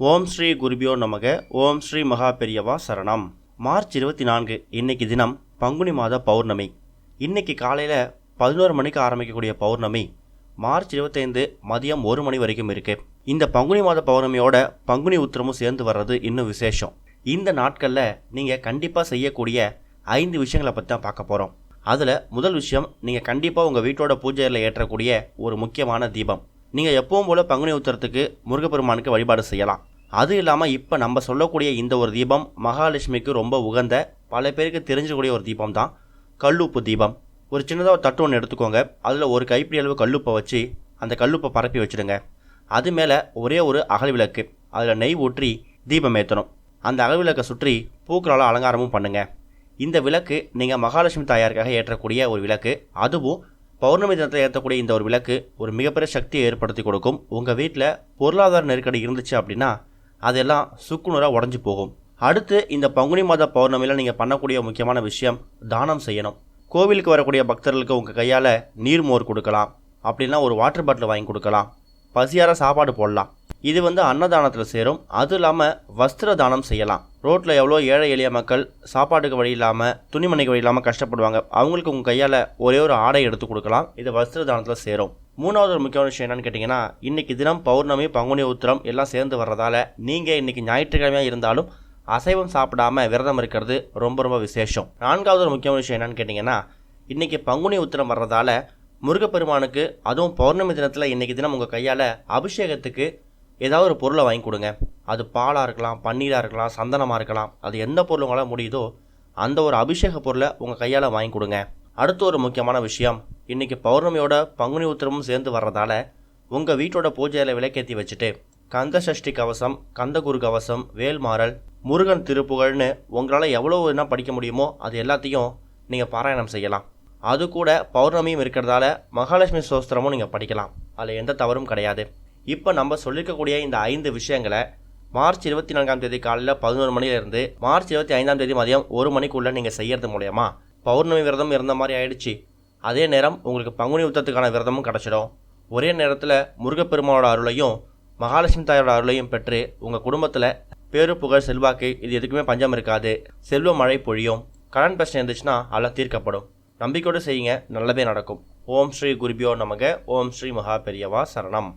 ஓம் ஸ்ரீ குருபியோ நமக. ஓம் ஸ்ரீ மகா பெரியவா சரணம். மார்ச் 24 இன்னைக்கு தினம் பங்குனி மாத பௌர்ணமி. இன்னைக்கு காலையில் 11 மணிக்கு ஆரம்பிக்கக்கூடிய பௌர்ணமி மார்ச் 25 மதியம் 1 மணி வரைக்கும் இருக்கு. இந்த பங்குனி மாத பௌர்ணமியோட பங்குனி உத்திரமும் சேர்ந்து வர்றது இன்னும் விசேஷம். இந்த நாட்களில் நீங்கள் கண்டிப்பாக செய்யக்கூடிய 5 விஷயங்களை பற்றி தான் பார்க்க போகிறோம். அதில் முதல் விஷயம், நீங்கள் கண்டிப்பாக உங்கள் வீட்டோட பூஜையில் ஏற்றக்கூடிய ஒரு முக்கியமான தீபம். நீங்கள் எப்பவும் போல் பங்குனி உத்திரத்துக்கு முருகப்பெருமானுக்கு வழிபாடு செய்யலாம். அது இல்லாமல் இப்போ நம்ம சொல்லக்கூடிய இந்த ஒரு தீபம் மகாலட்சுமிக்கு ரொம்ப உகந்த, பல பேருக்கு தெரிஞ்சக்கூடிய ஒரு தீபம் தான் கல்லுப்பு தீபம். ஒரு சின்னதாக ஒரு தட்டு ஒன்று எடுத்துக்கோங்க. அதில் ஒரு கைப்பிடி அளவு கல்லுப்பை வச்சு அந்த கல்லுப்பை பரப்பி வச்சுடுங்க. அது மேலே ஒரே ஒரு அகல் விளக்கு, அதில் நெய் ஊற்றி தீபம் ஏற்றணும். அந்த அகல் விளக்கை சுற்றி பூக்களால் அலங்காரமும் பண்ணுங்கள். இந்த விளக்கு நீங்கள் மகாலட்சுமி தாயாருக்காக ஏற்றக்கூடிய ஒரு விளக்கு. அதுவும் பௌர்ணமி தினத்தில் ஏற்றக்கூடிய இந்த ஒரு விளக்கு ஒரு மிகப்பெரிய சக்தியை ஏற்படுத்தி கொடுக்கும். உங்கள் வீட்டில் பொருளாதார நெருக்கடி இருந்துச்சு அப்படின்னா அதெல்லாம் சுக்குநூறாக உடஞ்சி போகும். அடுத்து இந்த பங்குனி மாத பௌர்ணமியில் நீங்கள் பண்ணக்கூடிய முக்கியமான விஷயம், தானம் செய்யணும். கோவிலுக்கு வரக்கூடிய பக்தர்களுக்கு உங்கள் கையால் நீர்மோர் கொடுக்கலாம், அப்படின்னா ஒரு வாட்டர் பாட்டில் வாங்கி கொடுக்கலாம், பசியார சாப்பாடு போடலாம். இது அன்னதானத்தில் சேரும். அது இல்லாமல் வஸ்திர தானம் செய்யலாம். ரோட்டில் எவ்வளோ ஏழை எளிய மக்கள் சாப்பாட்டுக்கு வழி இல்லாமல், துணிமணிக்கு வழி இல்லாமல் கஷ்டப்படுவாங்க. அவங்களுக்கு உங்கள் கையால் ஒரே ஒரு ஆடை எடுத்து கொடுக்கலாம். இது வஸ்திர தானத்தில் சேரும். மூணாவது ஒரு முக்கியமான விஷயம் என்னன்னு கேட்டிங்கன்னா, இன்றைக்கி தினம் பௌர்ணமி, பங்குனி உத்திரம் எல்லாம் சேர்ந்து வர்றதால நீங்கள் இன்றைக்கி ஞாயிற்றுக்கிழமையாக இருந்தாலும் அசைவம் சாப்பிடாம விரதம் இருக்கிறது ரொம்ப ரொம்ப விசேஷம். நான்காவது ஒரு முக்கியமான விஷயம் என்னன்னு கேட்டிங்கன்னா, இன்றைக்கி பங்குனி உத்திரம் வர்றதால முருகப்பெருமானுக்கு, அதுவும் பௌர்ணமி தினத்தில் இன்றைக்கி தினம் உங்கள் கையால் அபிஷேகத்துக்கு ஏதாவது ஒரு பொருளை வாங்கி கொடுங்க. அது பாலாக இருக்கலாம், பன்னீராக இருக்கலாம், சந்தனமாக இருக்கலாம். அது எந்த பொருள் உங்களால் முடியுதோ அந்த ஒரு அபிஷேக பொருளை உங்கள் கையால் வாங்கி கொடுங்க. அடுத்த ஒரு முக்கியமான விஷயம், இன்றைக்கி பௌர்ணமியோட பங்குனி உத்திரமும் சேர்ந்து வர்றதால உங்கள் வீட்டோட பூஜையில் விளக்கேற்றி வச்சுட்டு கந்த சஷ்டி கவசம், கந்தகுரு கவசம், வேல்மாறல், முருகன் திருப்புகழ்னு உங்களால் எவ்வளோ என்ன படிக்க முடியுமோ அது எல்லாத்தையும் நீங்கள் பாராயணம் செய்யலாம். அது கூட பௌர்ணமியும் இருக்கிறதால மகாலட்சுமி ஸ்தோத்திரமும் நீங்கள் படிக்கலாம். அதில் எந்த தவறும் கிடையாது. இப்போ நம்ம சொல்லியிருக்கக்கூடிய இந்த 5 விஷயங்களை மார்ச் 24 காலையில் 11 மணிலேருந்து மார்ச் 25 மதியம் 1 மணிக்குள்ளே நீங்கள் செய்கிறது மூலயமா பௌர்ணமி விரதம் இருந்த மாதிரி ஆயிடுச்சு. அதே நேரம் உங்களுக்கு பங்குனி உத்திரத்துக்கான விரதமும் கிடச்சிடும். ஒரே நேரத்தில் முருகப்பெருமானோட அருளையும் மகாலட்சுமி தாயோட அருளையும் பெற்று உங்கள் குடும்பத்தில் பேரு புகழ் செல்வாக்கு இது எதுக்குமே பஞ்சம் இருக்காது. செல்வ மழை பொழியும். கடன் பிரச்சனை இருந்துச்சுன்னா அதெல்லாம் தீர்க்கப்படும். நம்பிக்கையோடு செய்யுங்க, நல்லதே நடக்கும். ஓம் ஸ்ரீ குருபியோ நமக. ஓம் ஸ்ரீ மகா பெரியவா சரணம்.